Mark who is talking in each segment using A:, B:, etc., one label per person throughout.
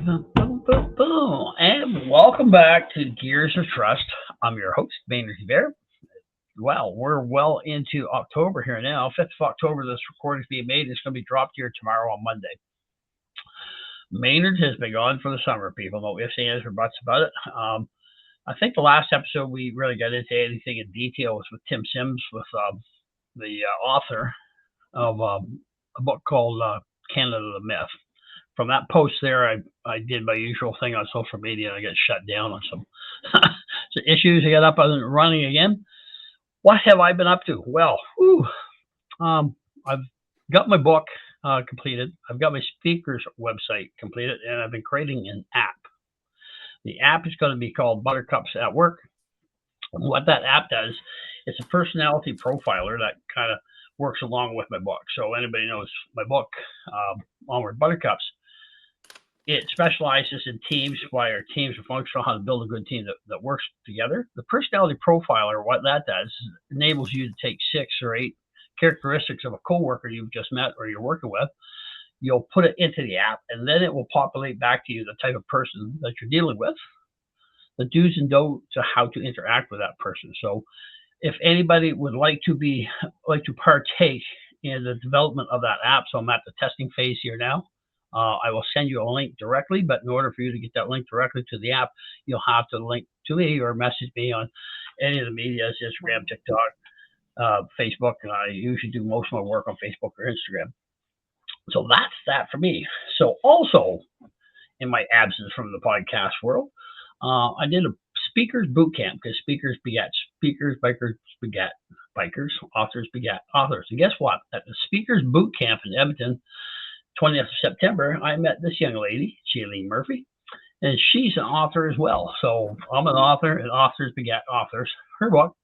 A: Boom, boom, boom, boom. And welcome back to Gears of Trust. I'm your host, Maynard Bear. Well, we're well into October here now. 5th of October, this recording is being made. It's going to be dropped here tomorrow on Monday. Maynard has been gone for the summer, people. No ifs, ands, or buts about it. I think the last episode we really got into anything in detail was with Tim Sims, with the author of a book called Canada the Myth. From that post there, I did my usual thing on social media and I got shut down on some, some issues. I got up and running again. What have I been up to? Well, I've got my book completed. I've got my speakers website completed, and I've been creating an app. The app is going to be called Buttercups at Work. What that app does, it's a personality profiler that kind of works along with my book. So anybody knows my book, Onward Buttercups, it specializes in teams, why our teams are functional, how to build a good team that works together. The personality profiler, what that does, is enables you to take 6 or 8 characteristics of a coworker you've just met or you're working with. You'll put it into the app, and then it will populate back to you the type of person that you're dealing with, the do's and don'ts of how to interact with that person. So if anybody would like to partake in the development of that app, so I'm at the testing phase here now. I will send you a link directly, but in order for you to get that link directly to the app, you'll have to link to me or message me on any of the medias, Instagram, TikTok, Facebook, and I usually do most of my work on Facebook or Instagram. So that's that for me. So also, in my absence from the podcast world, I did a speakers boot camp because speakers beget speakers, bikers beget bikers, authors beget authors. And guess what? At the speakers boot camp in Edmonton, 20th of September, I met this young lady, Jalene Murphy, and she's an author as well. So I'm an author, and authors beget authors. Her book,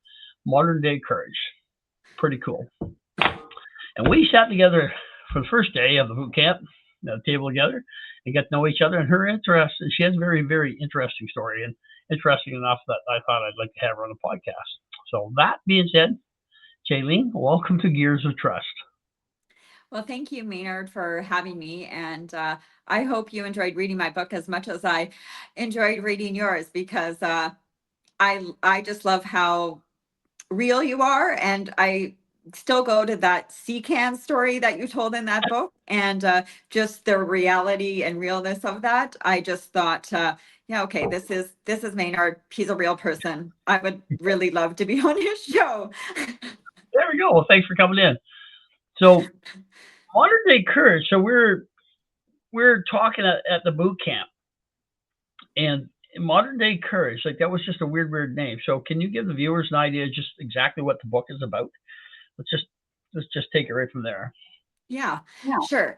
A: Modern Day Courage. Pretty cool. And we sat together for the first day of the boot camp, at a table together, and got to know each other. And her interest, and she has a very, very interesting story, and interesting enough that I thought I'd like to have her on the podcast. So that being said, Jalene, welcome to Gears of Trust.
B: Well, thank you, Maynard, for having me. And I hope you enjoyed reading my book as much as I enjoyed reading yours, because I just love how real you are. And I still go to that sea can story that you told in that book, and just the reality and realness of that. I just thought, yeah, okay, this is Maynard. He's a real person. I would really love to be on his show.
A: There we go. Well, thanks for coming in. So modern day courage. So we're talking at the boot camp, and modern day courage, like that was just a weird name. So can you give the viewers an idea just exactly what the book is about? Let's just let's just take it right from there.
B: Yeah, sure.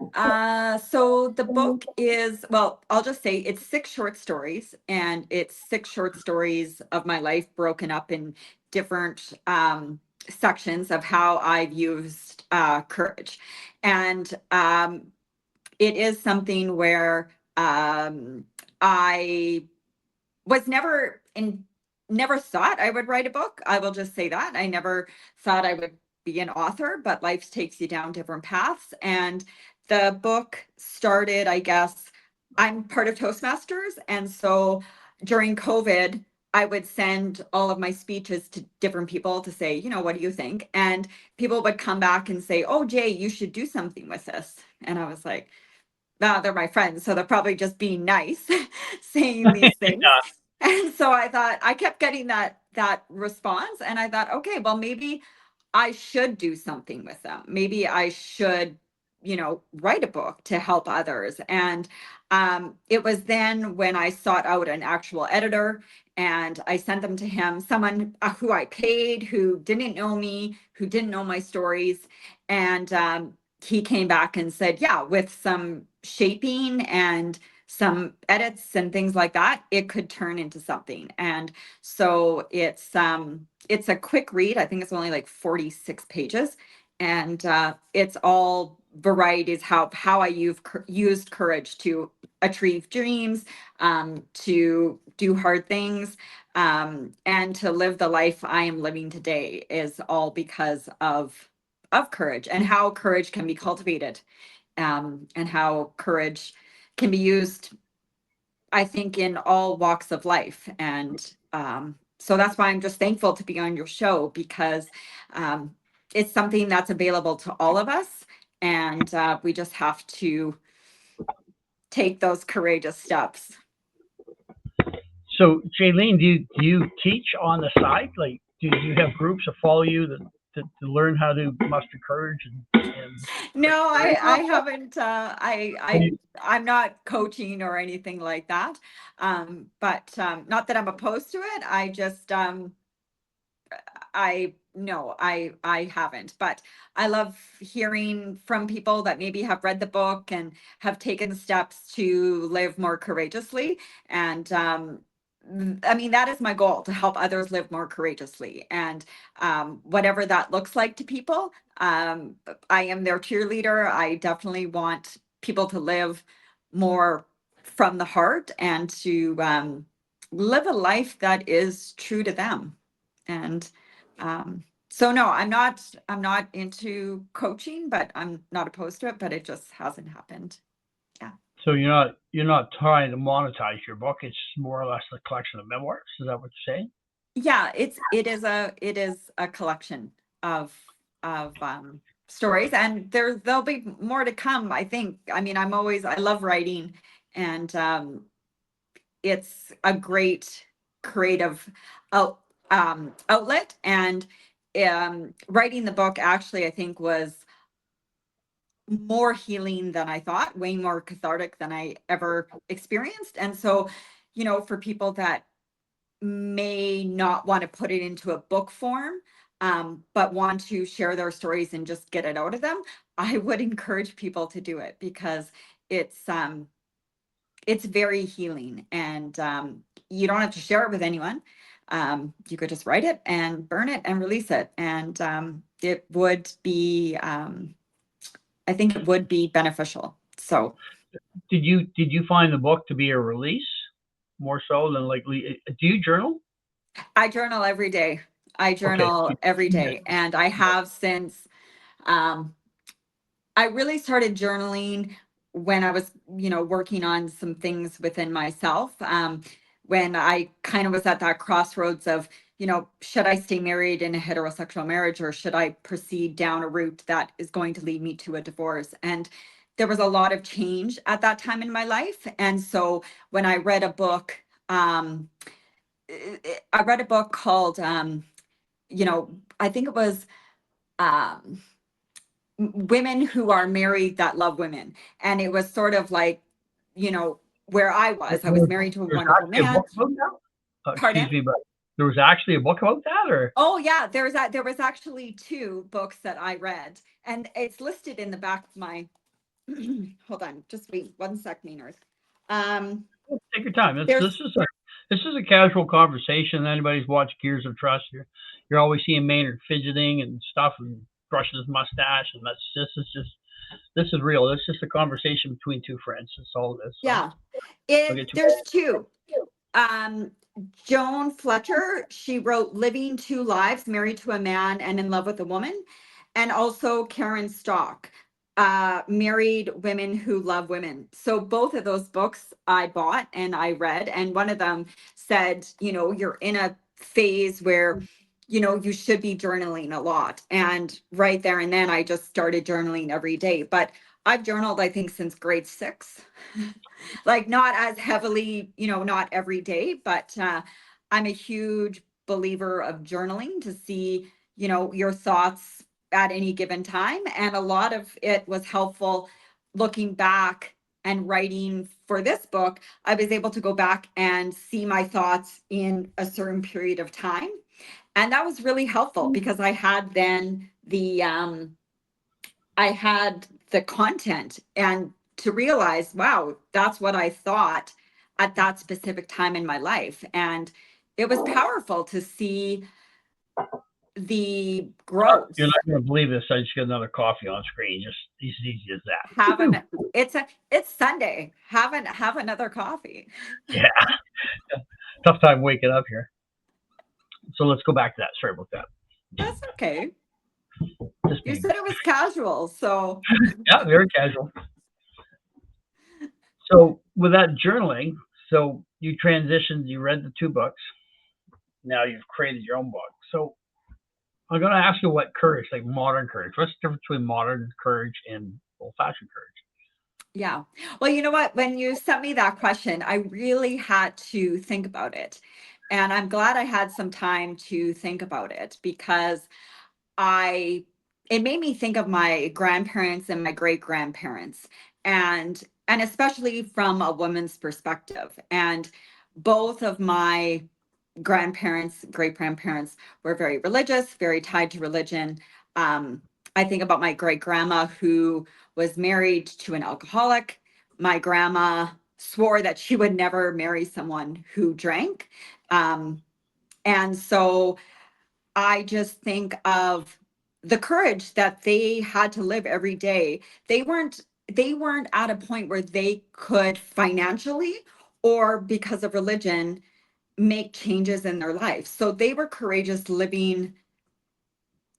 B: So the book is, well, I'll just say it's 6 short stories, and it's 6 short stories of my life broken up in different sections of how I've used courage. And it is something where I was never thought I would write a book. I will just say that. I never thought I would be an author, but life takes you down different paths. And the book started, I guess, I'm part of Toastmasters. And so during COVID, I would send all of my speeches to different people to say, what do you think? And people would come back and say, oh, Jay, you should do something with this. And I was like, they're my friends, so they're probably just being nice, saying these things.
A: Yeah.
B: And so I thought, I kept getting that response, and I thought, okay, well, maybe I should do something with them. Maybe I should, write a book to help others. And it was then when I sought out an actual editor, and I sent them to him, someone who I paid, who didn't know me, who didn't know my stories. And he came back and said, yeah, with some shaping and some edits and things like that, it could turn into something. And so it's a quick read. I think it's only like 46 pages. And it's all varieties how I used courage to achieve dreams, to do hard things, and to live the life I am living today, is all because of courage, and how courage can be cultivated, and how courage can be used I think in all walks of life. And so that's why I'm just thankful to be on your show, because um, it's something that's available to all of us. And we just have to take those courageous steps.
A: So, Jaylene, do you teach on the side? Like, do you have groups that follow you to learn how to muster courage and
B: No,
A: perseverance?
B: I haven't.
A: How do you-
B: I'm not coaching or anything like that. But not that I'm opposed to it. I just I no, I haven't, but I love hearing from people that maybe have read the book and have taken steps to live more courageously. And I mean, that is my goal, to help others live more courageously. And whatever that looks like to people, I am their cheerleader. I definitely want people to live more from the heart and to live a life that is true to them. And so no, I'm not into coaching, but I'm not opposed to it, but it just hasn't happened. Yeah.
A: so you're not trying to monetize your book. It's more or less a collection of memoirs. Is that what you're saying?
B: Yeah, it is a collection of stories, and there'll be more to come, I think. I mean, I love writing, and it's a great creative out, outlet. And writing the book actually, I think, was more healing than I thought, way more cathartic than I ever experienced. And so, for people that may not want to put it into a book form, but want to share their stories and just get it out of them, I would encourage people to do it, because it's um it's very healing. And you don't have to share it with anyone. You could just write it and burn it and release it, and it would be I think it would be beneficial. So
A: Did you find the book to be a release more so than like do you journal?
B: I journal every day. I
A: Okay,
B: journal every day, and I have since um, I really started journaling when I was, working on some things within myself. When I kind of was at that crossroads of, should I stay married in a heterosexual marriage, or should I proceed down a route that is going to lead me to a divorce? And there was a lot of change at that time in my life. And so when I read a book, I read a book called, I think it was um, Women Who Are Married That Love Women. And it was sort of like, you know, where I
A: There
B: was. I was
A: was
B: married to a
A: there's
B: wonderful
A: actually a
B: man.
A: book about that?
B: Pardon?
A: Excuse me, but there was actually a book about that, or
B: Oh yeah, there was actually two books that I read, and it's listed in the back of my hold on, just wait one sec, Maynard. Um,
A: take your time. This
B: there's
A: this is a casual conversation. Anybody's watched Gears of Trust, you're always seeing Maynard fidgeting and stuff and brushing his mustache, and this is real. It's just a conversation between two friends. That's all it is. So
B: yeah,
A: don't get too.
B: there's two. Um, Joan Fletcher, she wrote Living Two Lives, Married to a Man and in Love with a Woman. And also Karen Stock, Married Women Who Love Women. So both of those books I bought and I read. And one of them said, you're in a phase where, you should be journaling a lot. And right there and then I just started journaling every day. But I've journaled, I think, since grade 6. Like, not as heavily, not every day, but I'm a huge believer of journaling to see, your thoughts at any given time. And a lot of it was helpful looking back and writing for this book. I was able to go back and see my thoughts in a certain period of time. And that was really helpful, because I had the content, and to realize, wow, that's what I thought at that specific time in my life. And it was powerful to see the
A: You're
B: growth.
A: not going to believe this. I just got another coffee on screen. Just as easy as
B: Have
A: that.
B: an it's Sunday. Have another coffee.
A: Yeah, tough time waking up here. So let's go back to that. Sorry about that.
B: That's okay.
A: Just
B: You
A: being
B: said it was casual, so
A: yeah, very casual. So with that journaling, So you transitioned, you read the two books, now you've created your own book. So I'm going to ask you what courage, like modern courage, what's the difference between modern courage and old fashioned courage?
B: Yeah. Well, you know what? When you sent me that question, I really had to think about it. And I'm glad I had some time to think about it because I it made me think of my grandparents and my great grandparents and especially from a woman's perspective. And both of my grandparents, great grandparents were very religious, very tied to religion. Um, I think about my great grandma who was married to an alcoholic. My grandma swore that she would never marry someone who drank. Um, and so I just think of the courage that they had to live every day. They weren't at a point where they could financially or because of religion make changes in their life. So they were courageous living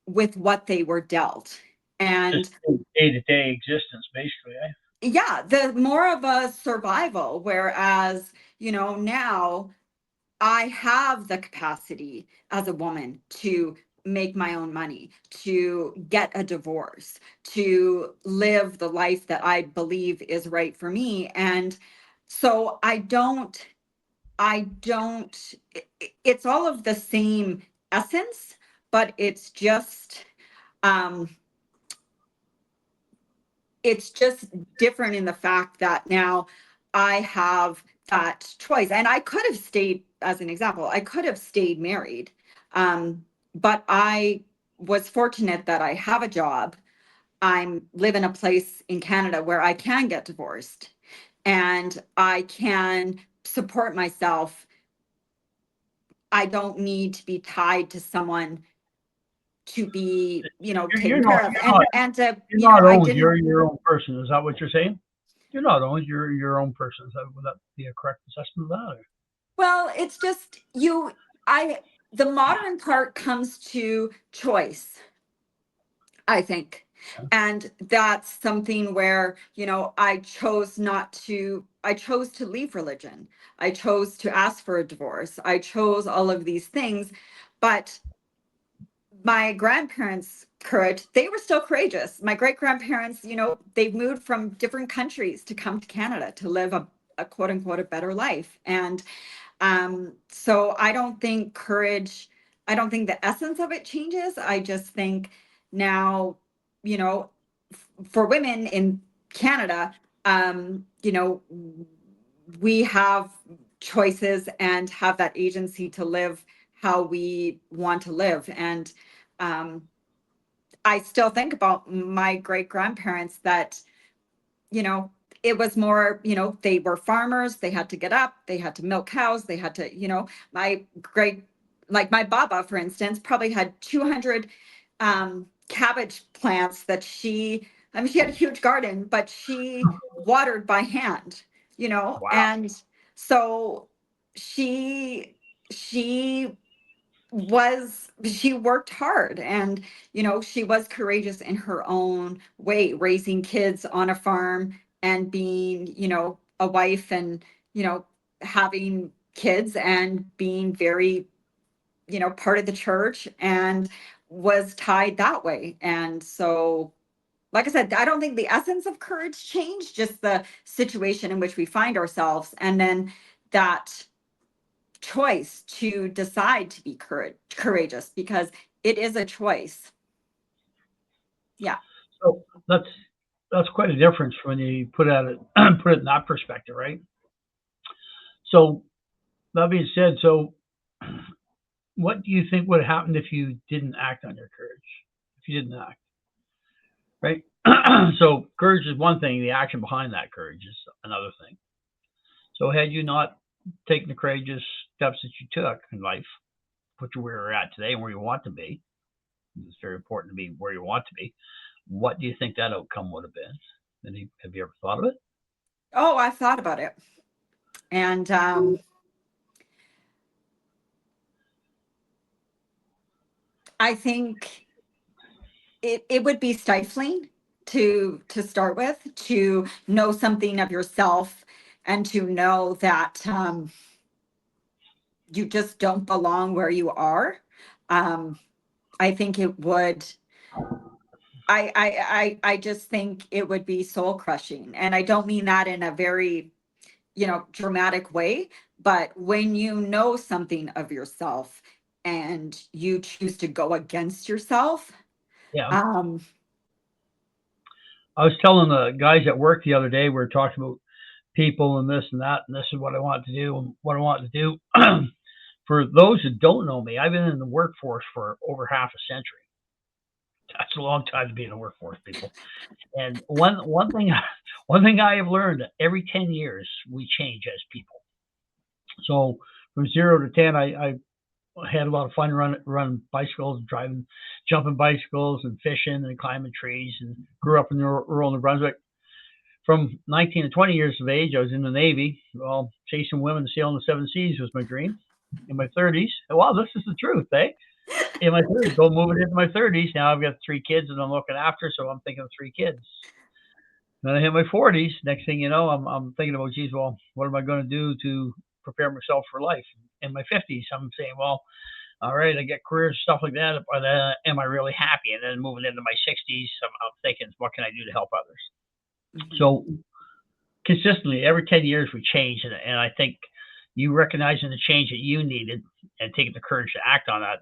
B: with what they were dealt.
A: Just
B: And
A: day to day existence, basically. Eh?
B: yeah, the more of a survival, whereas, now I have the capacity as a woman to make my own money, to get a divorce, to live the life that I believe is right for me. And so I don't, it's all of the same essence, but um, it's just different in the fact that now I have that choice. And I could have stayed, as an example, I could have stayed married. But I was fortunate that I have a job. I'm live in a place in Canada where I can get divorced and I can support myself. I don't need to be tied to someone to be,
A: You're
B: taken
A: not,
B: care of.
A: you're not,
B: And
A: you're not
B: I
A: owned.
B: didn't.
A: You're your own person. Is that what you're saying? You're not owned. You're your own person. Would that be a correct assessment of that?
B: Well, it's just I, the modern part comes to choice, I think. And that's something where, I chose to leave religion. I chose to ask for a divorce. I chose all of these things. But my grandparents' courage, they were still courageous. My great grandparents, they moved from different countries to come to Canada to live a quote unquote a better life. And so I don't think the essence of it changes. I just think now, you know, for women in Canada, we have choices and have that agency to live how we want to live. And um, I still think about my great grandparents that, you know, it was more, they were farmers, they had to get up, they had to milk cows, they had to, my great, like my baba, for instance, probably had 200 cabbage plants that I mean, she had a huge garden, but she watered by hand,
A: Wow.
B: and so she, she she worked hard and she was courageous in her own way, raising kids on a farm and being a wife and having kids and being very part of the church and was tied that way. And so, like I said, I don't think the essence of courage changed, just the situation in which we find ourselves, and then that choice to decide to be courageous, because it is a choice. Yeah.
A: So that's quite a difference when you put it put it in that perspective, right? So that being said, so what do you think would happen if you didn't act on your courage? If you didn't act, right? So courage is one thing. The action behind that courage is another thing. So had you not taken the courageous steps that you took in life, put you where you're at today and where you want to be, it's very important to be where you want to be. What do you think that outcome would have been? Have you ever thought of it?
B: Oh, I thought about it. And I think it would be stifling to start with, to know something of yourself and to know that you just don't belong where you are. Um, I think it would. I just think it would be soul crushing, and I don't mean that in a very, dramatic way. But when you know something of yourself and you choose to go against yourself,
A: Yeah.
B: um,
A: I was telling the guys at work the other day, we were talking about people and this and that, and this is what I want to do and what I want to do. For those who don't know me, I've been in the workforce for over half a century. That's a long time to be in the workforce, people. And one thing one thing I have learned, every 10 years we change as people. So from 0 to 10, I had a lot of fun running bicycles, driving, jumping bicycles, and fishing and climbing trees. And grew up in rural New Brunswick. From 19 to 20 years of age, I was in the Navy. Well, chasing women, sailing the seven seas was my dream. In my 30s, wow, this is the truth, eh? In my 30s, go moving into my 30s. Now I've got three kids and I'm looking after, so I'm thinking of three kids. Then I hit my 40s. Next thing you know, I'm thinking about, geez, well, what am I going to do to prepare myself for life? In my 50s, I'm saying, well, all right, I get careers, stuff like that, but am I really happy? And then moving into my 60s, I'm thinking, what can I do to help others?
B: mhm,
A: So consistently, every 10 years, we change. And I think you recognizing the change that you needed and taking the courage to act on that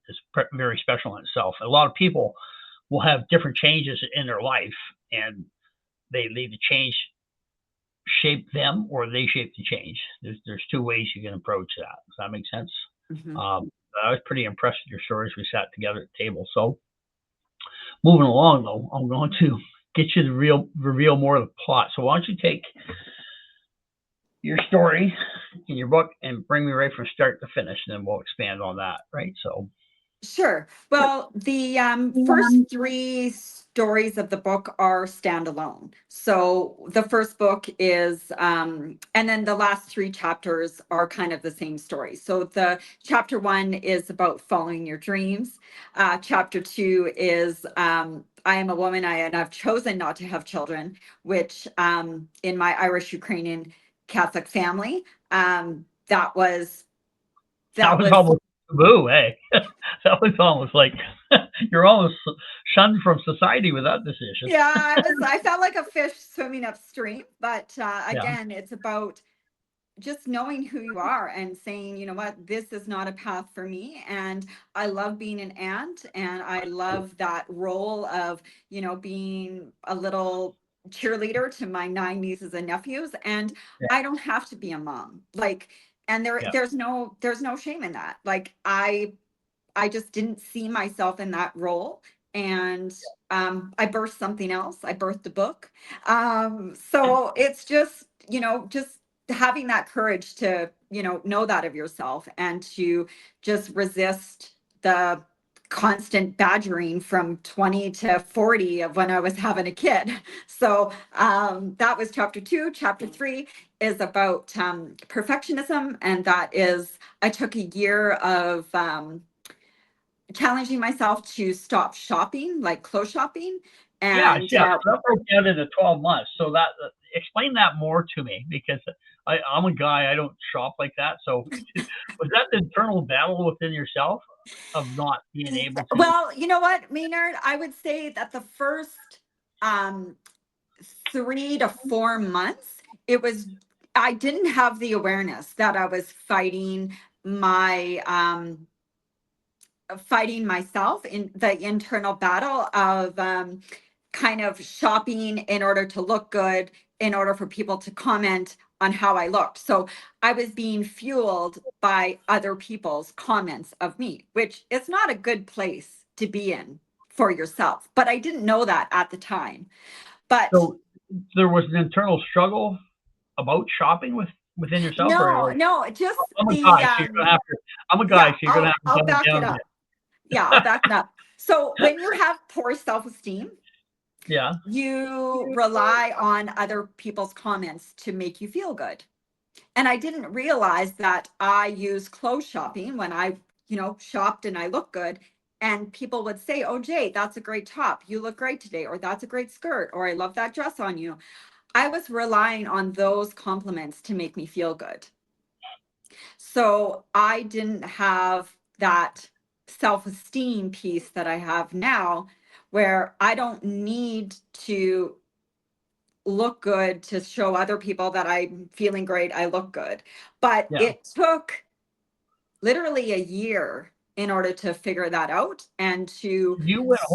A: is very special in itself. A lot of people will have different changes in their life, and they leave the change shape them or they shape the change. There's two ways you can approach that. Does that make sense?
B: mhm.
A: I was pretty impressed with your stories. We sat together at the table. So moving along though, I'm going to get you to reveal more of the plot. So why don't you take your story in your book and bring me right from start to finish, and then we'll expand on that. Right. So
B: Sure. Well, the first three stories of the book are standalone. So the first book is, and then the last three chapters are kind of the same story. So the chapter one is about following your dreams. Chapter two is, I am a woman, and I've chosen not to have children, which in my Irish Ukrainian Catholic family, that was
A: that
B: that
A: was
B: was
A: almost taboo, hey. That was almost like you're almost shunned from society with that decision.
B: Yeah, I felt like a fish swimming upstream, but
A: Yeah.
B: again, it's about just knowing who you are and saying, you know what, this is not a path for me. And I love being an aunt, and I love that role of, being a little cheerleader to my nine nieces and nephews. And
A: Yeah.
B: I don't have to be a mom. Like, and
A: Yeah.
B: there's no shame in that. Like, I just didn't see myself in that role. And I birthed something else. I birthed a book. So it's just having that courage to, know that of yourself, and to just resist the constant badgering from 20 to 40 of when I was having a kid. So that was chapter two. Chapter three is about perfectionism. And that is, I took a year of challenging myself to stop shopping, like clothes shopping.
A: Yeah,
B: And
A: yeah. So that broke down into 12 months. So that explain that more to me because I'm a guy. I don't shop like that. So was that the internal battle within yourself of not being able to?
B: well, you know what, Maynard, I would say that the first um 3 to 4 months, it was, I didn't have the awareness that I was fighting myself in the internal battle of kind of shopping in order to look good, in order for people to comment on how I looked. So I was being fueled by other people's comments of me, which is not a good place to be in for yourself. But I didn't know that at the time. But
A: So there was an internal struggle about shopping within yourself, or you're
B: no,
A: like,
B: no, just
A: I'm a
B: the
A: guy, so you're gonna have to. I'm a guy,
B: yeah,
A: so you're gonna
B: I'll
A: have to
B: I'll
A: dumb it
B: back it
A: down a
B: up. Yeah, I'll back it up. So when you have poor self-esteem,
A: bit. Yeah.
B: you rely on other people's comments to make you feel good. And I didn't realize that I use clothes shopping when I, shopped and I look good. And people would say, "Oh, Jay, that's a great top. You look great today." Or "That's a great skirt." Or "I love that dress on you." I was relying on those compliments to make me feel good. So I didn't have that self-esteem piece that I have now, where I don't need to look good to show other people that I'm feeling great, I look good. But
A: Yeah.
B: it took literally a year in order to figure that out and to
A: You went a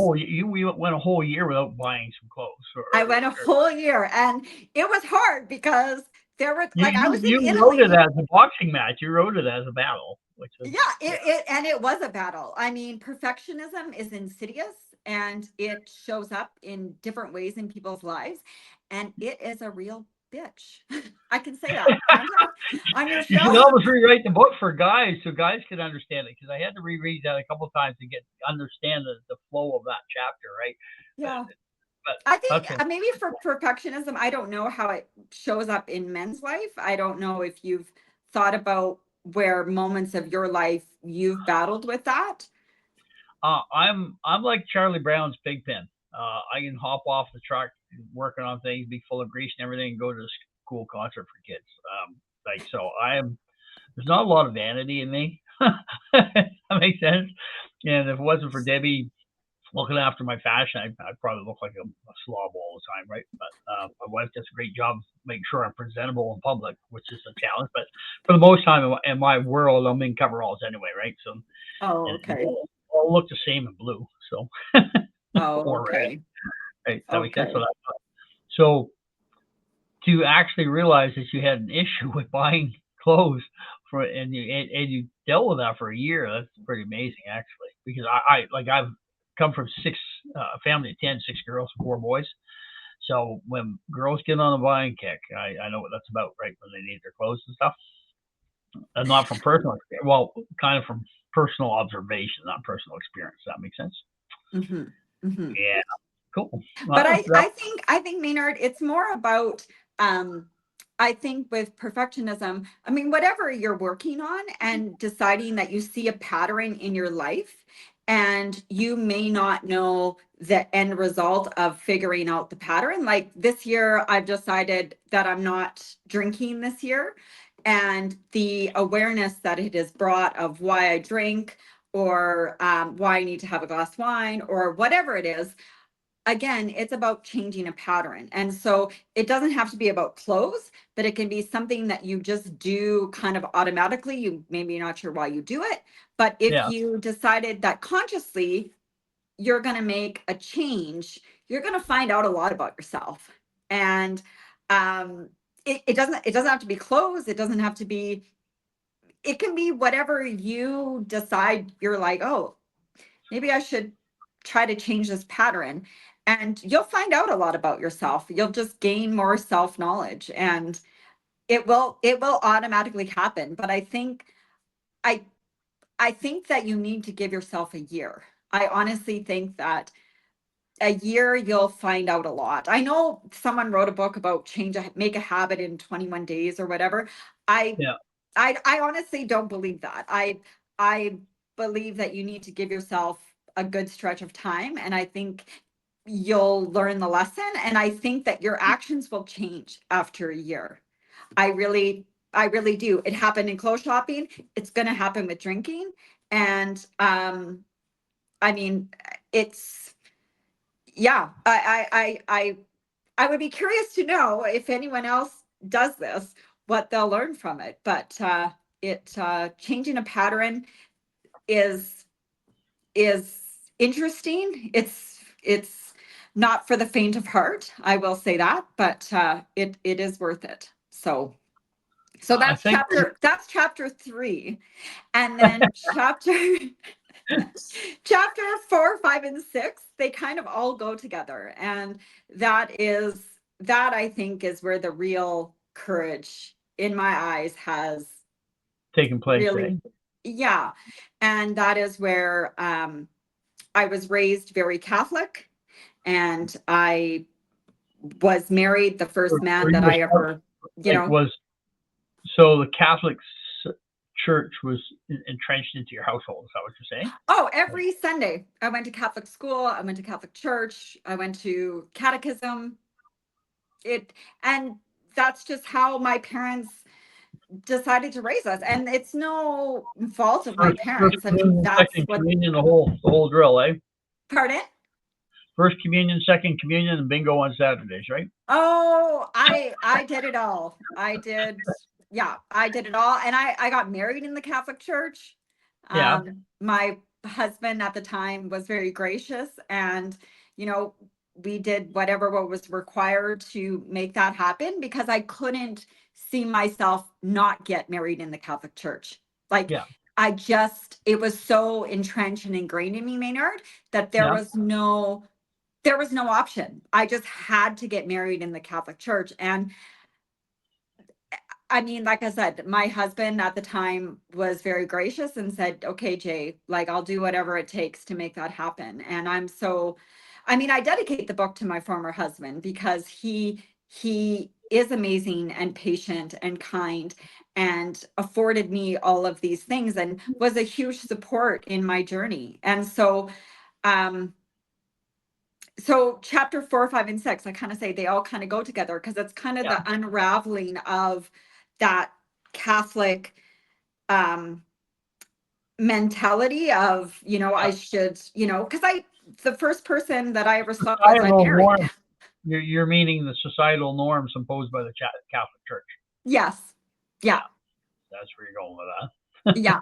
A: whole year without buying some clothes,
B: I went a whole year, and it was hard because there were
A: you
B: like I was in
A: you wrote it
B: Italy.
A: as a boxing match. You wrote it as a battle, which is
B: Yeah,
A: yeah.
B: it was a battle. I mean, perfectionism is insidious and it shows up in different ways in people's lives, and it is a real bitch. I can say that, can't I? On your
A: You should
B: show.
A: almost rewrite the book for guys so guys can understand it because I had to reread that a couple of times to get understand the flow of that chapter, right? But,
B: Yeah.
A: but
B: I think
A: that's
B: maybe for perfectionism, I don't know how it shows up in men's life. I don't know if you've thought about where moments of your life you've battled with that.
A: I'm like Charlie Brown's Pigpen. I can hop off the truck, working on things, be full of grease and everything, and go to a cool concert for kids. Like so, I am. There's not a lot of vanity in me. That makes sense. And if it wasn't for Debbie looking after my fashion, I'd probably look like a slob all the time, right? But my wife does a great job making sure I'm presentable in public, which is a challenge. But for the most time in my world, I'm in coveralls anyway, right? So
B: Oh,
A: and
B: okay.
A: all look the same in blue, so
B: Oh,
A: or red,
B: okay.
A: right? That makes sense.
B: Okay.
A: So to actually realize that you had an issue with buying clothes for and you dealt with that for a year, that's pretty amazing actually. Because I like I've come from a family of 10, 6 girls, 4 boys. So when girls get on a buying kick, I know what that's about, right? When they need their clothes and stuff. And not from personal experience. Well, kind of from personal observation, not personal experience. Does that make sense?
B: Hmm. Hmm.
A: Yeah. Cool.
B: But
A: Well, that,
B: I think Maynard, it's more about um I think with perfectionism, I mean, whatever you're working on and deciding that you see a pattern in your life and you may not know the end result of figuring out the pattern. Like this year, I've decided that I'm not drinking this year. And the awareness that it has brought of why I drink or why I need to have a glass of wine or whatever it is, again, it's about changing a pattern. And so it doesn't have to be about clothes, but it can be something that you just do kind of automatically. You maybe not sure why you do it, but if
A: yeah.
B: you decided that consciously you're going to make a change, you're going to find out a lot about yourself. And it doesn't have to be clothes. It doesn't have to be, it can be whatever you decide you're like, oh, maybe I should try to change this pattern. And you'll find out a lot about yourself. You'll just gain more self knowledge, and it will automatically happen. But I I think that you need to give yourself a year. I honestly think that a year you'll find out a lot. I know someone wrote a book about make a habit in 21 days or whatever. I
A: Yeah.
B: I honestly don't believe that. I believe that you need to give yourself a good stretch of time, and I think you'll learn the lesson, and I think that your actions will change after a year. I really do. It happened in clothes shopping. It's going to happen with drinking, and I mean, it's yeah. I would be curious to know if anyone else does this, what they'll learn from it. But it changing a pattern is is interesting. It's not for the faint of heart. I will say that, but it is worth it. So
A: I think
B: that's chapter 3, and then chapter 4, 5, and 6, they kind of all go together. And that I think is where the real courage in my eyes has
A: taking place, right?
B: really, yeah. And that is where I was raised very Catholic, and I was married the first
A: Or
B: man
A: you
B: that
A: were
B: I ever, you
A: like
B: know.
A: was so the Catholic Church was entrenched into your household. Is that what you're saying?
B: Oh, every Sunday I went to Catholic school, I went to Catholic church, I went to catechism. it, and that's just how my parents decided to raise us, and it's no fault of my
A: First
B: parents. I mean,
A: communion,
B: that's
A: second
B: what.
A: communion, the whole drill, eh?
B: Pardon?
A: First communion, second communion, and bingo on Saturdays, right?
B: Oh, I did it all. I did, yeah, I did it all. And I got married in the Catholic Church.
A: Yeah,
B: My husband at the time was very gracious, and you know, we did whatever what was required to make that happen, because I couldn't see myself not get married in the Catholic Church. Like,
A: yeah,
B: I just, it was so entrenched and ingrained in me, Maynard, that
A: yeah,
B: there was no option. I just had to get married in the Catholic Church. And I mean, like I said, my husband at the time was very gracious and said, okay, Jay, like, I'll do whatever it takes to make that happen. And I mean, I dedicate the book to my former husband, because he is amazing and patient and kind, and afforded me all of these things, and was a huge support in my journey. And um, so chapter 4, 5, and 6, I kind of say they all kind of go together, because it's kind of
A: yeah,
B: the unraveling of that Catholic um mentality of, I
A: yeah.
B: should, because the first person that I ever saw was I
A: Societal
B: married.
A: norms. You're meaning the societal norms imposed by the Catholic Church.
B: Yes. Yeah.
A: Yeah, that's where you're going with that.
B: Yeah.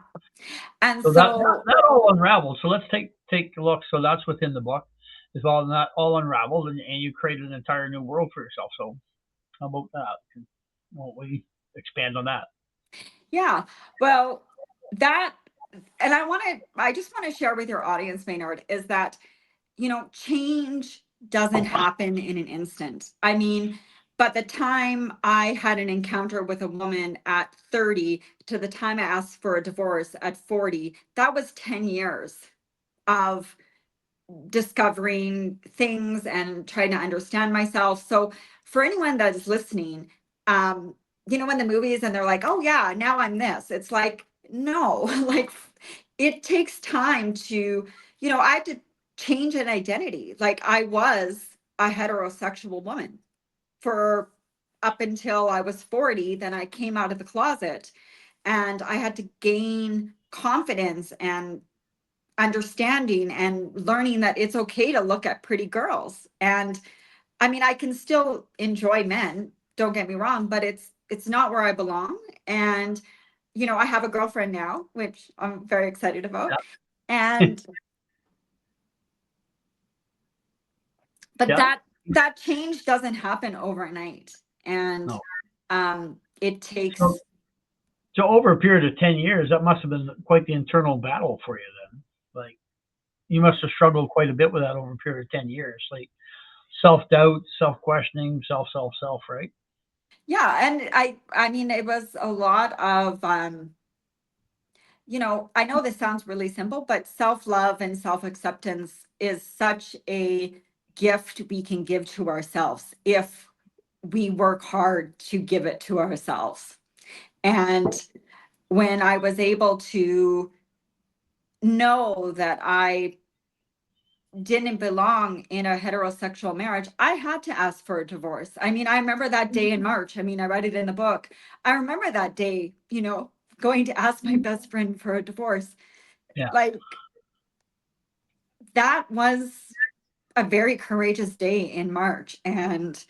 B: And
A: So
B: so,
A: that all unraveled. So let's take a look. So that's within the book. Is all that all unraveled, and you created an entire new world for yourself. So how about that? Won't we expand on that?
B: yeah, well, that, and I just want to share with your audience, Maynard, is that, change doesn't happen in an instant. I mean, but the time I had an encounter with a woman at 30 to the time I asked for a divorce at 40, that was 10 years of discovering things and trying to understand myself. So for anyone that is listening, um, in the movies and they're like, oh yeah, now I'm this. It's like, no, like, it takes time to, I had to change an identity. Like, I was a heterosexual woman for up until I was 40. Then I came out of the closet, and I had to gain confidence and understanding and learning that it's okay to look at pretty girls. And I mean, I can still enjoy men, don't get me wrong, but it's not where I belong. And I have a girlfriend now, which I'm very excited about.
A: Yeah,
B: And but
A: yeah.
B: that change doesn't happen overnight. And
A: No.
B: it
A: So
B: takes.
A: so over a period of 10 years, that must have been quite the internal battle for you then. Like you must have struggled quite a bit with that over a period of 10 years. Like self doubt, self questioning, self, right?
B: Yeah, and I mean, it was a lot of I know this sounds really simple, but self-love and self-acceptance is such a gift we can give to ourselves if we work hard to give it to ourselves. And when I was able to know that I didn't belong in a heterosexual marriage, I had to ask for a divorce. I mean, I remember that day in March. I mean, I read it in the book. I remember that day, going to ask my best friend for a divorce.
A: Yeah.
B: Like, that was a very courageous day in March. And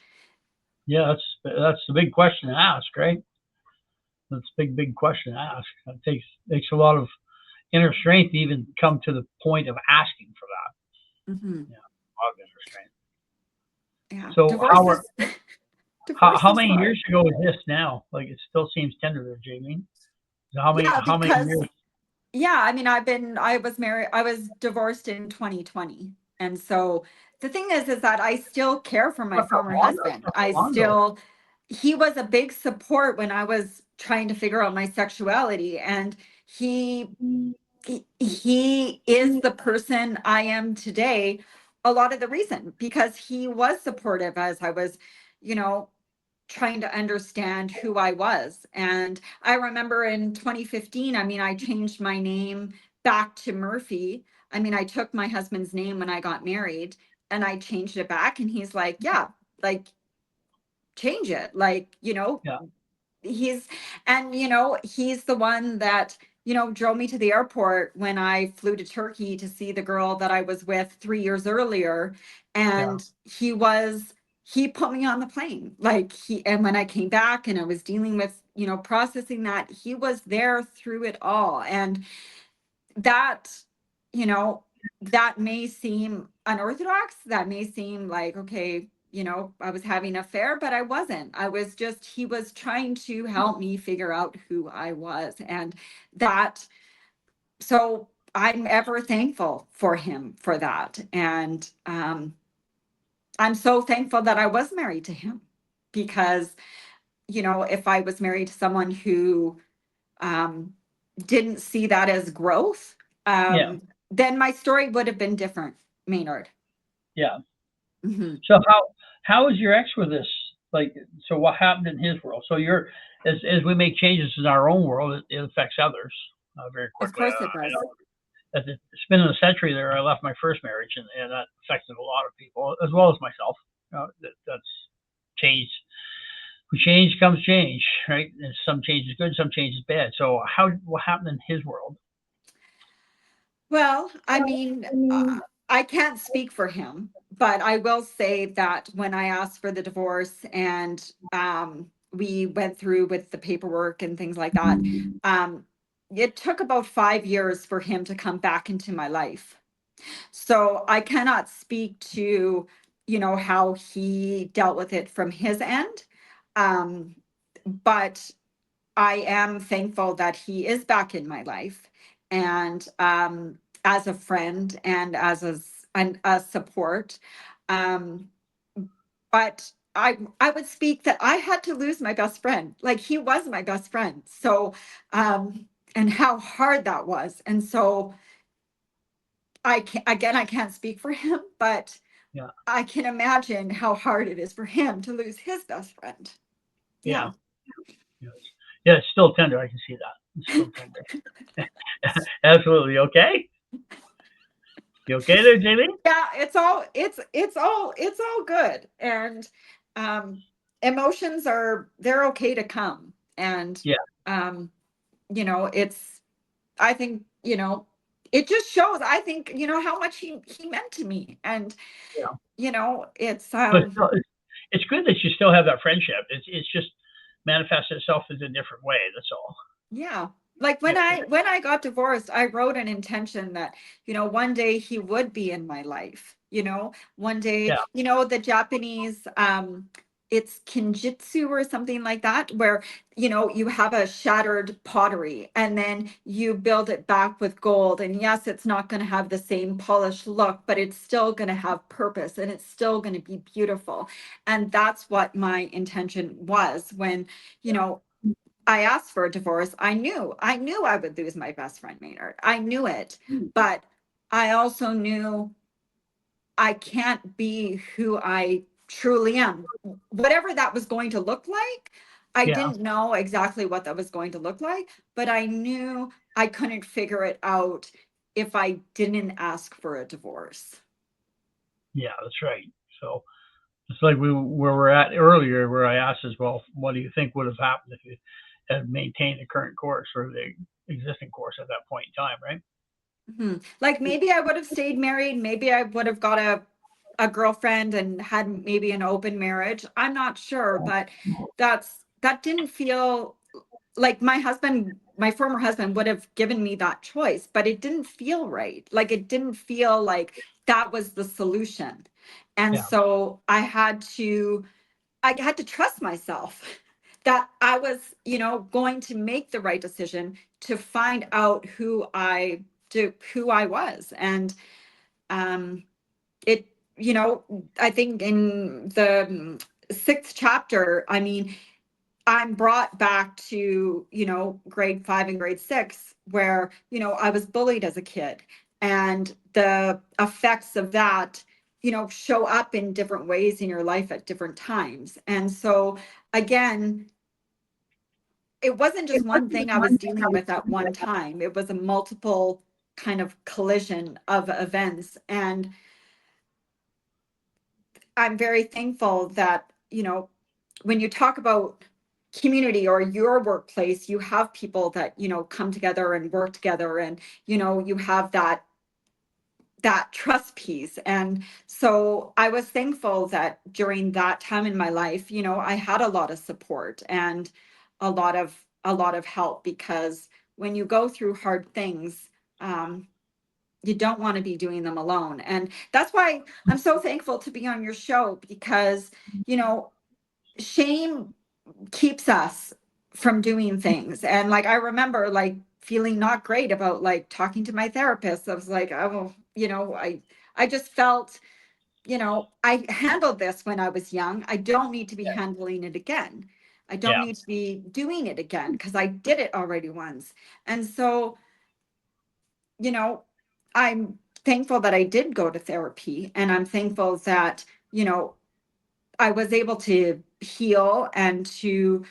A: Yeah, that's the big question to ask, right? That's a big question to ask. It takes a lot of inner strength to even come to the point of asking for that.
B: mhm,
A: Yeah, a lot of inner strength.
B: yeah,
A: So
B: divorce is divorce
A: how
B: is
A: many
B: hard.
A: years ago is this now? Like it still seems tender there, Jamie. So
B: Yeah,
A: how many
B: because
A: years?
B: yeah, I mean, I was divorced in 2020. And so the thing is that I still care for my
A: Not that
B: former
A: long. That's
B: husband.
A: not that long ago.
B: He was a big support when I was trying to figure out my sexuality. And he he is the person I am today. A lot of the reason, because he was supportive as I was, you know, trying to understand who I was. And I remember in 2015, I mean, I changed my name back to Murphy. I mean, I took my husband's name when I got married, and I changed it back. And he's like, yeah, like, change it. Like,
A: Yeah.
B: he's and he's the one that drove me to the airport when I flew to Turkey to see the girl that I was with 3 years earlier.
A: Yeah.
B: And he put me on the plane, like, and when I came back and I was dealing with processing that, he was there through it all. And that, you know, that may seem unorthodox. That may seem like, okay, I was having an affair, but I wasn't. He was trying to help me figure out who I was. And that, so I'm ever thankful for him for that. And I'm so thankful that I was married to him, because, if I was married to someone who um, didn't see that as growth,
A: Yeah.
B: then my story would have been different, Maynard.
A: Yeah.
B: Mhm.
A: So how is your ex with this? Like, so what happened in his world? So you're as we make changes in our own world, it affects others very
B: Of
A: quickly.
B: course it
A: I
B: does.
A: know at the spin of the century there, I left my first marriage, and that affected a lot of people as well as myself. That's changed. With change comes change, right? And some change is good, some change is bad. So what happened in his world?
B: Well, I mean, I can't speak for him, but I will say that when I asked for the divorce and we went through with the paperwork and things like that, um, it took about 5 years for him to come back into my life. So I cannot speak to, how he dealt with it from his end. Um, but I am thankful that he is back in my life, and as a friend and and a support. Um, but I would speak that I had to lose my best friend. Like, he was my best friend. So and how hard that was. And so I can't speak for him, but
A: Yeah,
B: I can imagine how hard it is for him to lose his best friend.
A: yeah,
B: Yeah.
A: yes. Yeah. It's still tender. I can see that. It's still tender. Absolutely. Okay. You okay there, Jamie?
B: Yeah, it's all good. And um emotions they're okay to come. And
A: Yeah.
B: um it's I think, it just shows, I think, how much he meant to me. And
A: Yeah.
B: it's
A: But it's good that you still have that friendship. It's just manifests itself in a different way. That's all.
B: Yeah. Like,
A: Yeah.
B: when I got divorced, I wrote an intention that, one day he would be in my life, one
A: Yeah.
B: day, the Japanese, it's kinjitsu or something like that, where, you have a shattered pottery and then you build it back with gold. And yes, it's not going to have the same polished look, but it's still going to have purpose and it's still going to be beautiful. And that's what my intention was when, you know, I asked for a divorce. I knew I would lose my best friend Maynard. I knew it, but I also knew I can't be who I truly am. Whatever that was going to look like, I
A: Yeah.
B: didn't know exactly what that was going to look like, but I knew I couldn't figure it out if I didn't ask for a divorce.
A: Yeah. That's right. So it's like where we're at earlier, where I asked as well, what do you think would have happened if you had maintained the current course or the existing course at that point in time, right?
B: Mhm. Like, maybe I would have stayed married. Maybe I would have got a girlfriend and had maybe an open marriage. I'm not sure, but that didn't feel like my former husband would have given me that choice, but it didn't feel right. Like, it didn't feel like that was the solution. And
A: Yeah.
B: so I had to trust myself that I was, going to make the right decision to find out who I was. And um it, I think in the sixth chapter, I mean, I'm brought back to, grade 5 and grade 6, where, I was bullied as a kid. And the effects of that, show up in different ways in your life at different times. And so, again, it wasn't just one thing I was dealing with at one time. It was a multiple kind of collision of events. And I'm very thankful that, when you talk about community or your workplace, you have people that, come together and work together, and, you have that trust piece. And so I was thankful that during that time in my life, I had a lot of support and a lot of help, because when you go through hard things, um, you don't want to be doing them alone. And that's why I'm so thankful to be on your show, because, you know, shame keeps us from doing things. And like, I remember like feeling not great about like talking to my therapist. I was like, oh, I just felt, I handled this when I was young. I don't need to be handling it again. I don't
A: Yeah.
B: need to be doing it again, because I did it already once. And so, you know, I'm thankful that I did go to therapy, and I'm thankful that, I was able to heal and to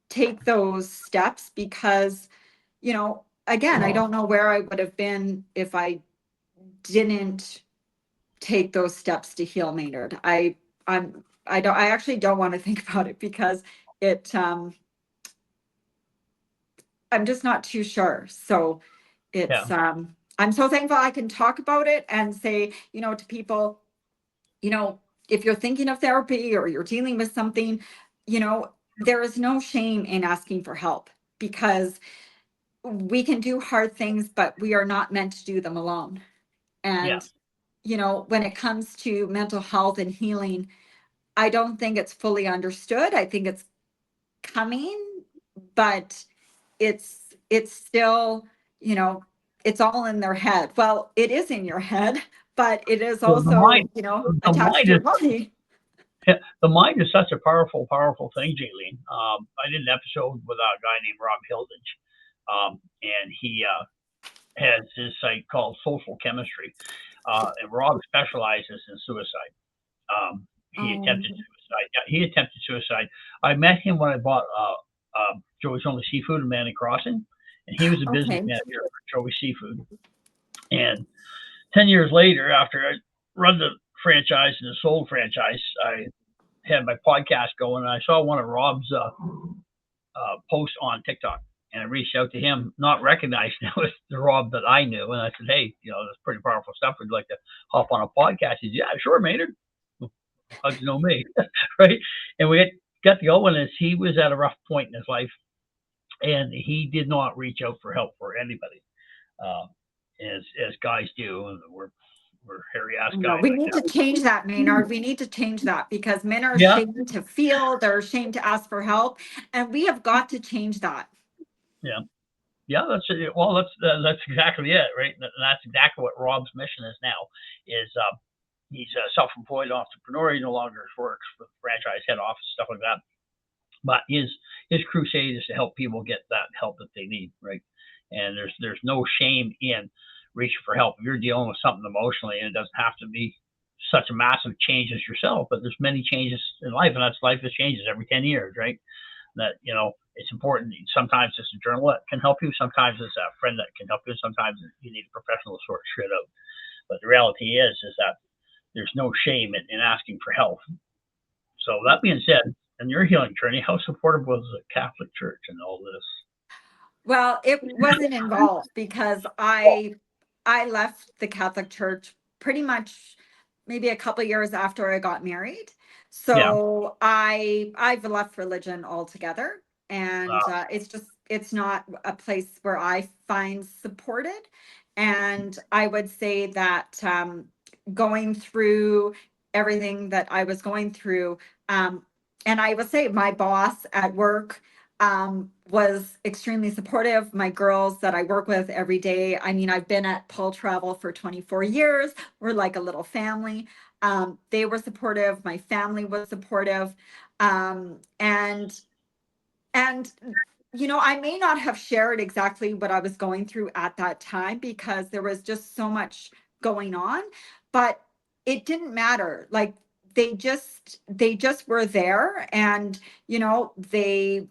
B: take those steps, because, again, I don't know where I would have been if I didn't take those steps to heal Maynard. I actually don't want to think about it, because it I'm just not too sure. So
A: Yeah.
B: I'm so thankful I can talk about it and say, to people, you know, if you're thinking of therapy or you're dealing with something, there is no shame in asking for help, because we can do hard things, but we are not meant to do them alone.
A: Yeah.
B: And, when it comes to mental health and healing, I don't think it's fully understood. I think it's coming, but it's still, you know, it's all in their head. Well, it is in your head, but it is
A: Well,
B: also,
A: the
B: attached
A: mind
B: to your
A: is
B: body.
A: the mind is such a powerful, powerful thing, Jaylene. I did an episode with a guy named Rob Hilditch, and he has his site called Social Chemistry, and Rob specializes in suicide. He
B: Um,
A: attempted suicide. Yeah, he attempted suicide. I met him when I bought Joey's Only Seafood in Manning Crossing, and he was a business
B: okay.
A: manager for Joey's Seafood. And 10 years later, after I run the franchise and the sold franchise, I had my podcast going, and I saw one of Rob's posts on TikTok. And I reached out to him, not recognizing it was the Rob that I knew. And I said, hey, that's pretty powerful stuff. Would you like to hop on a podcast? He said, yeah, sure, Maynard. How'd you know me? Right? And we got to go, and as he was at a rough point in his life, and he did not reach out for help for anybody, uh, as guys do. And we're hairy ass
B: No,
A: guys
B: we
A: like
B: need to
A: that.
B: change that, Maynard. We need to change that, because men are
A: Yeah,
B: ashamed to feel, they're ashamed to ask for help, and we have got to change that.
A: yeah. Yeah, that's it. Well, that's exactly it, right? And that's exactly what Rob's mission is now. Is he's a self-employed entrepreneur. He no longer works for the franchise head office, stuff like that. But his crusade is to help people get that help that they need, right? And there's no shame in reaching for help. If you're dealing with something emotionally, and it doesn't have to be such a massive change as yourself, but there's many changes in life, and that's life is changes every 10 years, right? That it's important. Sometimes it's a journal that can help you. Sometimes it's a friend that can help you. Sometimes you need a professional to sort shit out. But the reality is that there's no shame in asking for help. So that being said, in your healing journey, how supportive was the Catholic Church in all this?
B: Well, it wasn't involved, because I left the Catholic Church pretty much maybe a couple years after I got married.
A: Yeah.
B: So I've left religion altogether, and
A: Uh,
B: it's not a place where I find supported. And I would say that going through everything that I was going through, um, and I would say my boss at work was extremely supportive. My girls that I work with every day, I mean, I've been at Paul Travel for 24 years. We're like a little family. They were supportive. My family was supportive. And I may not have shared exactly what I was going through at that time, because there was just so much going on, but it didn't matter. Like, they just were there, and they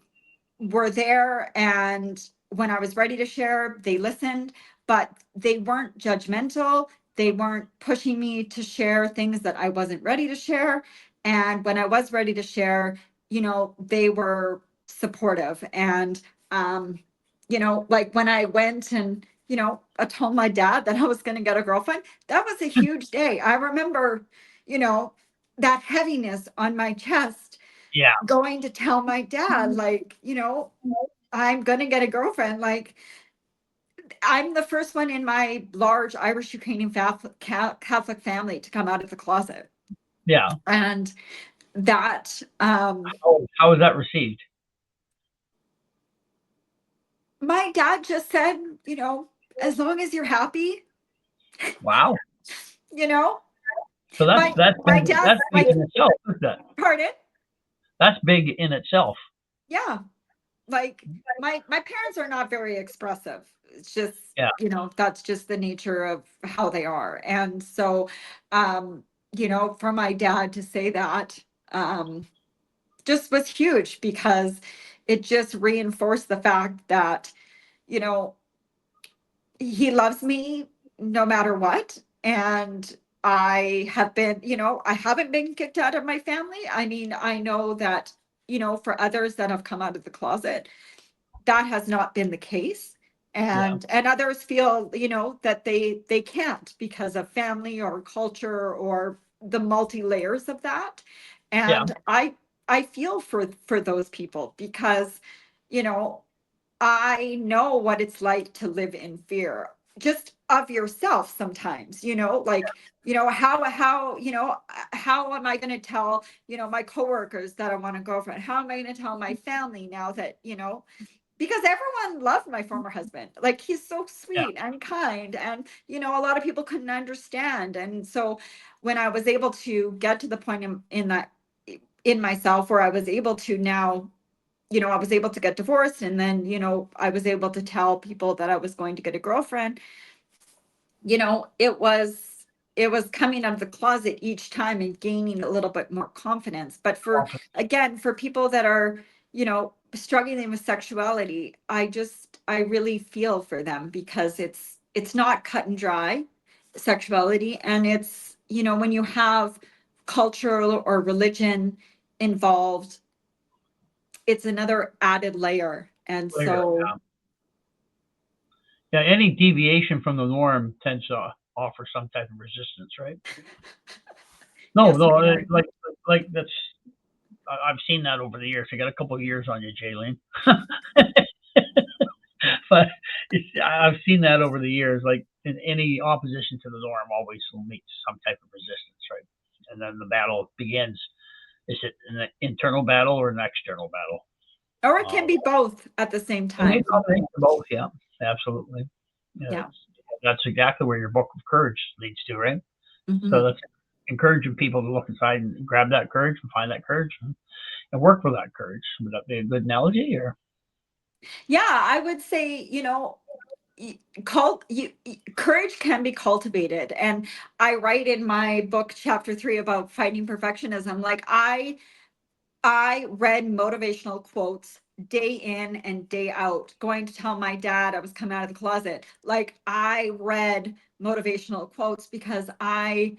B: were there, and when I was ready to share, they listened, but they weren't judgmental. They weren't pushing me to share things that I wasn't ready to share. And when I was ready to share, they were supportive. And, like when I went and, I told my dad that I was going to get a girlfriend, that was a huge day. I remember, you know, that heaviness on my chest,
A: Yeah.
B: going to tell my dad, like, I'm going to get a girlfriend. Like, I'm the first one in my large Irish Ukrainian Catholic family to come out of the closet.
A: Yeah.
B: And that,
A: How was that received?
B: my dad just said, as long as you're happy,
A: Wow.
B: you know,
A: So that's
B: my
A: that's
B: my
A: big,
B: dad,
A: that's big in itself, isn't it?
B: pardon,
A: That's big in itself.
B: yeah, like my parents are not very expressive. It's just,
A: Yeah.
B: that's just the nature of how they are. And so, for my dad to say that, um, just was huge, because it just reinforced the fact that, you know, he loves me no matter what. And I haven't been kicked out of my family. I mean, I know that, for others that have come out of the closet, that has not been the case.
A: Yeah.
B: And others feel, that they can't, because of family or culture or the multi layers of that.
A: Yeah.
B: And I feel for those people, because, you know, I know what it's like to live in fear, just of yourself sometimes, like, how am I going to tell, my coworkers that I want to go for it? How am I going to tell my family now that, because everyone loved my former husband. Like, he's so
A: Yeah.
B: sweet and kind, and, a lot of people couldn't understand. And so when I was able to get to the point in that, in myself, where I was able to now, I was able to get divorced, and then, I was able to tell people that I was going to get a girlfriend. It was coming out of the closet each time and gaining a little bit more confidence. But for people that are, struggling with sexuality, I really feel for them, because it's not cut and dry, sexuality. And it's, when you have cultural or religion involved, it's another added layer. And
A: Later.
B: so,
A: Yeah. Any deviation from the norm tends to offer some type of resistance, right? No,
B: yes,
A: no,
B: I know.
A: like that's I've seen that over the years. I got a couple of years on you, Jalene. But I've seen that over the years. Like in any opposition to the norm, always will meet some type of resistance, right? And then the battle begins. Is it an internal battle or an external battle?
B: Or it can be both at the same
A: And maybe
B: time.
A: combination of both. Yeah, absolutely. Yeah,
B: Yeah.
A: that's exactly where your book of courage leads to, right? So
B: Hmm.
A: that's encouraging people to look inside and grab that courage and find that courage and work for that courage. Would that be a good analogy? Or
B: Yeah, I would say, courage can be cultivated. And I write in my book, chapter 3, about fighting perfectionism. Like, I read motivational quotes day in and day out, going to tell my dad I was coming out of the closet. Like, I read motivational quotes, because I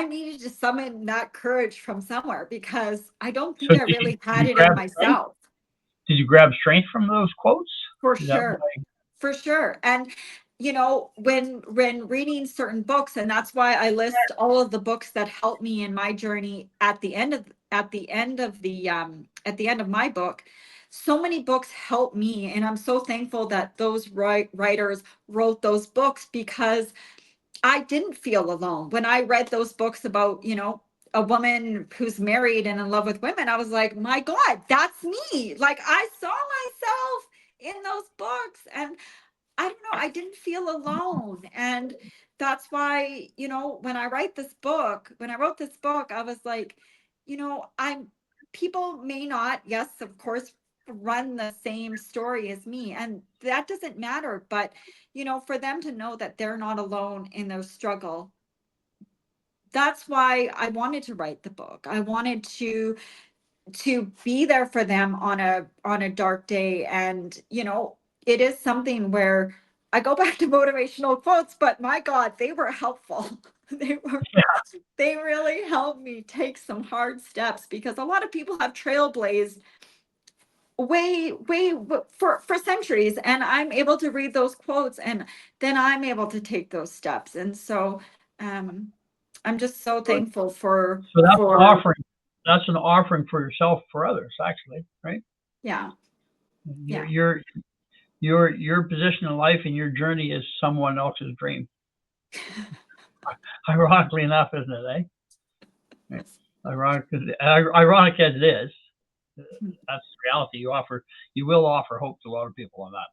B: needed to summon that courage from somewhere, because I don't
A: so
B: think I really
A: did
B: had
A: you
B: it in
A: grab strength?
B: myself.
A: Did you grab strength from those quotes?
B: For
A: Is that
B: sure.
A: why?
B: For sure. And, when reading certain books, and that's why I list all of the books that helped me in my journey at the end of my book. So many books help me, and I'm so thankful that those writers wrote those books, because I didn't feel alone. When I read those books about, a woman who's married and in love with women, I was like, my God, that's me. Like, I saw myself in those books, and I don't know, I didn't feel alone. And that's why, when I wrote this book, I was like, people may not, yes, of course, run the same story as me. And that doesn't matter. But, for them to know that they're not alone in their struggle, that's why I wanted to write the book. I wanted to be there for them on a dark day. And, it is something where I go back to motivational quotes, but my God, they were helpful. They were,
A: Yeah,
B: they really helped me take some hard steps because a lot of people have trailblazed for centuries, and I'm able to read those quotes, and then I'm able to take those steps. And so um I'm just so thankful
A: so that's an
B: for
A: offering. That's an offering for yourself for others, actually, right?
B: yeah,
A: Your
B: yeah.
A: your your position in life and your journey is someone else's dream. Ironically enough, isn't it? Eh? Right. Ironic as it is, that's the reality. You will offer hope to a lot of people on that,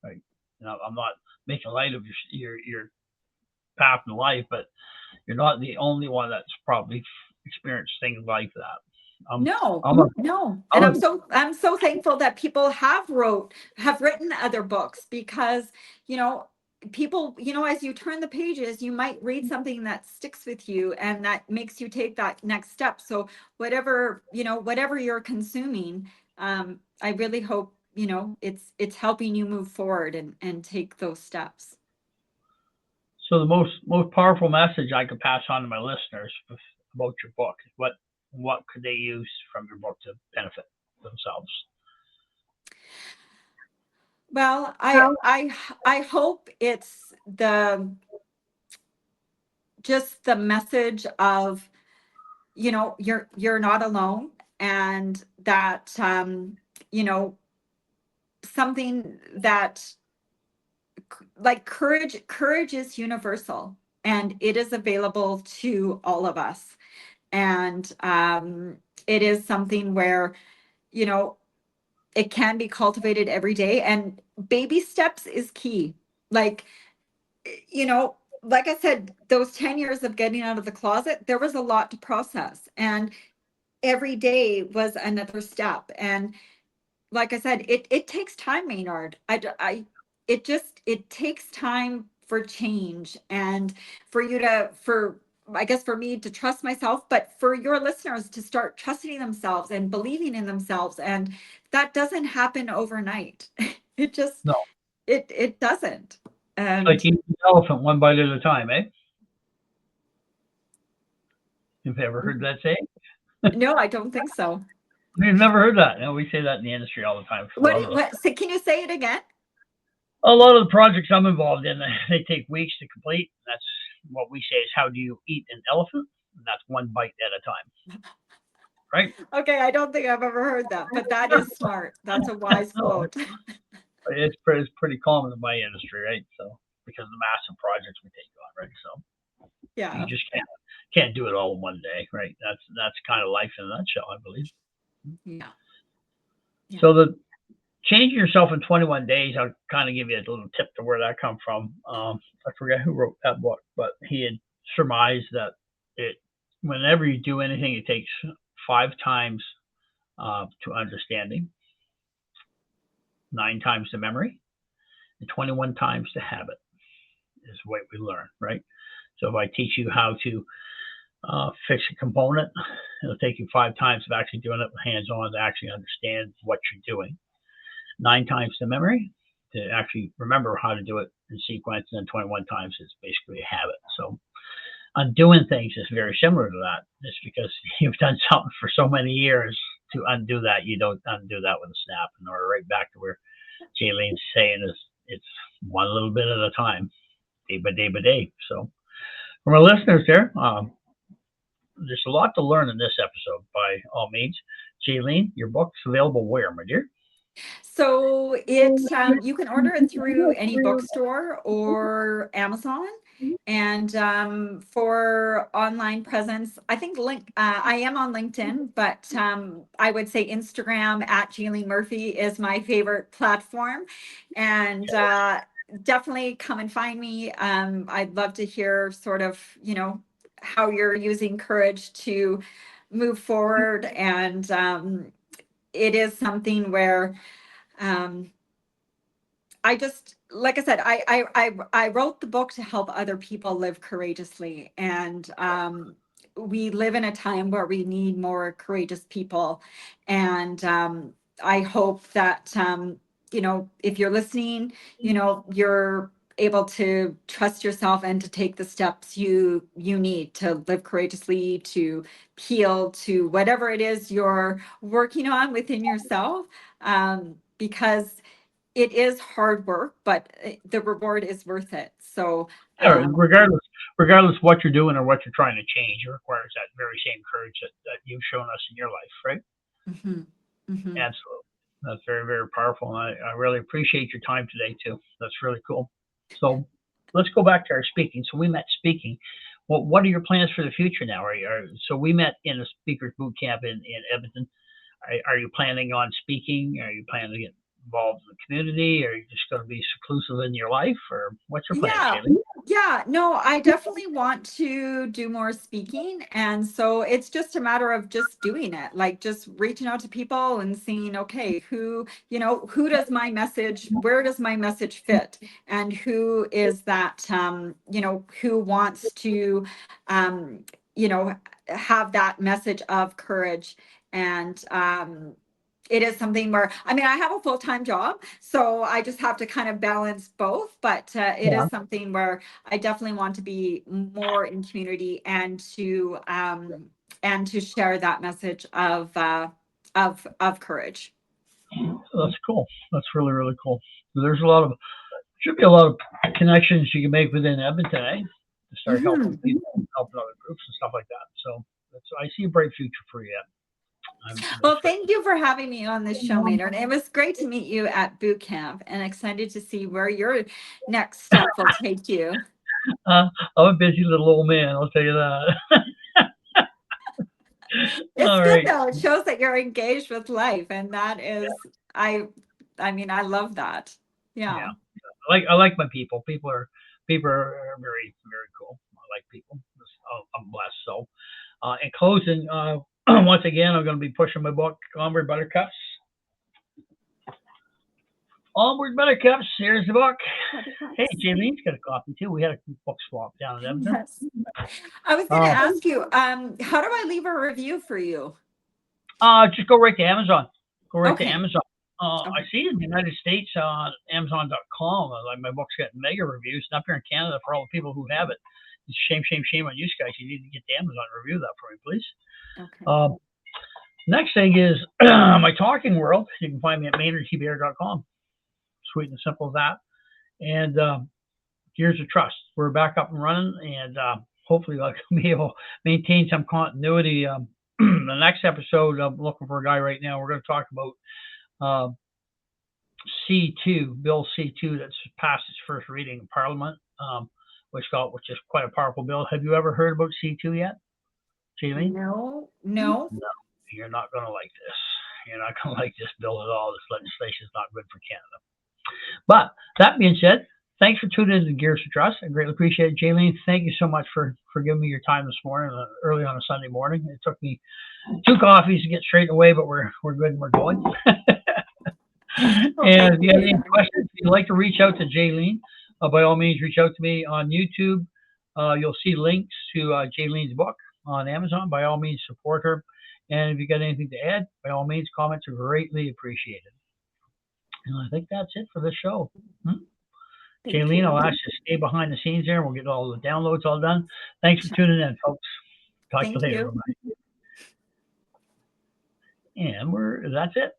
A: right? Now, I'm not making light of your path in life, but you're not the only one that's probably experienced things like that.
B: No,
A: I'm a,
B: no. And
A: I'm a,
B: I'm so thankful that people have written other books because, you know, people, as you turn the pages, you might read something that sticks with you and that makes you take that next step. So whatever you're consuming, I really hope, it's helping you move forward and take those steps.
A: so the most powerful message I could pass on to my listeners about your book is what could they use from your book to benefit themselves?
B: Well, I hope it's just the message of, you're not alone, and that you know something that, like, courage is universal, and it is available to all of us. And it is something where, you know it can be cultivated every day, and baby steps is key. Like, like I said, those 10 years of getting out of the closet, there was a lot to process, and every day was another step. And like I said, it takes time, Maynard. It takes time for change, and for I guess for me to trust myself, but for your listeners to start trusting themselves and believing in themselves. And that doesn't happen overnight. It just,
A: No,
B: it doesn't.
A: it's like
B: And
A: eating an elephant one bite at a time, eh? You've ever heard that saying?
B: no, I don't think so.
A: You've never heard that? No, we say that in the industry all the time. A lot of us.
B: Can you say it again?
A: A lot of the projects I'm involved in, they take weeks to complete. That's what we say is how do you eat an elephant? And that's one bite at a time, right?
B: Okay, I don't think I've ever heard that, but that is smart. That's a wise
A: No,
B: quote.
A: it's pretty common in my industry, right? So because of the massive projects we take on, right? So you
B: Yeah,
A: just can't do it all in one day, right? That's kind of life in a nutshell, I believe.
B: yeah, yeah.
A: So the changing yourself in 21 days, I'll kind of give you a little tip to where that come from. I forget who wrote that book, but he had surmised that it, whenever you do anything, it takes 5 times to understanding, 9 times to memory, and 21 times to habit is what we learn, right? So if I teach you how to fix a component, it'll take you 5 times of actually doing it hands on to actually understand what you're doing. 9 times to memory to actually remember how to do it in sequence, and then 21 times is basically a habit. So undoing things is very similar to that. It's because you've done something for so many years to undo that, you don't undo that with a snap. And we're right back to where Jalene's saying is it's one little bit at a time, day by day by day. So from our listeners there, there's a lot to learn in this episode by all means. Jalene, your book's available where, my dear?
B: So you can order it through any bookstore or Amazon. And for online presence, I think I am on LinkedIn, but I would say Instagram at Jalene Murphy is my favorite platform. And definitely come and find me. I'd love to hear sort of, how you're using courage to move forward. And it is something where um, I just, like I said, I wrote the book to help other people live courageously. And we live in a time where we need more courageous people. And I hope that, if you're listening, you're able to trust yourself and to take the steps you need to live courageously, to heal, to whatever it is you're working on within yourself, because it is hard work, but the reward is worth it. So
A: Yeah, regardless of what you're doing or what you're trying to change, it requires that very same courage that you've shown us in your life, right?
B: mhm, mhm.
A: Absolutely. That's very, very powerful. And I really appreciate your time today, too. That's really cool. So let's go back to our speaking. So we met speaking. What are your plans for the future now? So we met in a speakers boot camp in Edmonton. Are you planning on speaking? Are you planning to get involved in the community? Are you just going to be seclusive in your life? Or what's your plans,
B: Yeah,
A: Jaylee?
B: yeah, no, I definitely want to do more speaking. And so it's just a matter of just doing it, like just reaching out to people and seeing, okay, who does my message, where does my message fit? And who is that, who wants to, um, you know, have that message of courage. And it is something where, I mean, I have a full-time job, so I just have to kind of balance both, but it
A: Yeah.
B: is something where I definitely want to be more in community and to share that message of courage.
A: That's cool. That's really, really cool. There's a lot of should be a lot of connections you can make within Edmonton, eh? To start helping
B: Mhm.
A: people, helping other groups and stuff like that. So I see a bright future for you. That's
B: Well, thank you for having me on this show,
A: right.
B: Maynard. It was great to meet you at boot camp and excited to see where your next step will take you.
A: I'm a busy little old man. I'll tell you that.
B: It's
A: All
B: good
A: right.
B: though. It shows that you're engaged with life, and that is, I, I mean, I love that.
A: Yeah.
B: Yeah.
A: I like my people. People are very, very cool. I like people. I'm blessed. So in closing, once again, I'm going to be pushing my book, Onward Buttercups. Onward Buttercups. Here's the book. Hey,
B: Buttercups.
A: Jaylene's got a copy too. We had a book swap down in Edmonton.
B: Yes. I was going to
A: Uh,
B: ask you, how do I leave a review for you?
A: just go right to Amazon. Go right to
B: Okay.
A: Amazon. I
B: Okay.
A: see in the United States on Amazon.com, like my book's got mega reviews. And up here in Canada, for all the people who have it, it's shame, shame, shame on you guys. You need to get to Amazon and review that for me, please.
B: Okay.
A: Um, next thing is my talking world. You can find me at maynardtbear.com. Sweet and simple as that. And Gears of Trust. We're back up and running, and hopefully I'll be able to maintain some continuity. The next episode, I'm looking for a guy right now. We're going to talk about uh, C2, Bill C2, that's passed its first reading in Parliament, which is quite a powerful bill. Have you ever heard about C2 yet, Jamie?
B: No, no.
A: No, you're not going to like this. You're not going to like this bill at all. This legislation is not good for Canada. But that being said, thanks for tuning in to Gears of Trust. I greatly appreciate it. Jalene, thank you so much for giving me your time this morning, early on a Sunday morning. It took me 2 coffees to get straight away, but we're good and we're going.
B: Well, thank
A: And if you
B: you,
A: have any
B: Maynard.
A: questions, if you'd like to reach out to Jalene, by all means, reach out to me on YouTube. You'll see links to Jalene's book on Amazon. By all means, support her. And if you got anything to add, by all means, comments are greatly appreciated. And I think that's it for this show. Hmm?
B: Thank
A: Jalene,
B: you.
A: I'll ask you to stay behind the scenes there and we'll get all the downloads all done. Thanks for tuning in, folks. Talk to you
B: Thank
A: later,
B: you.
A: everybody. And that's it.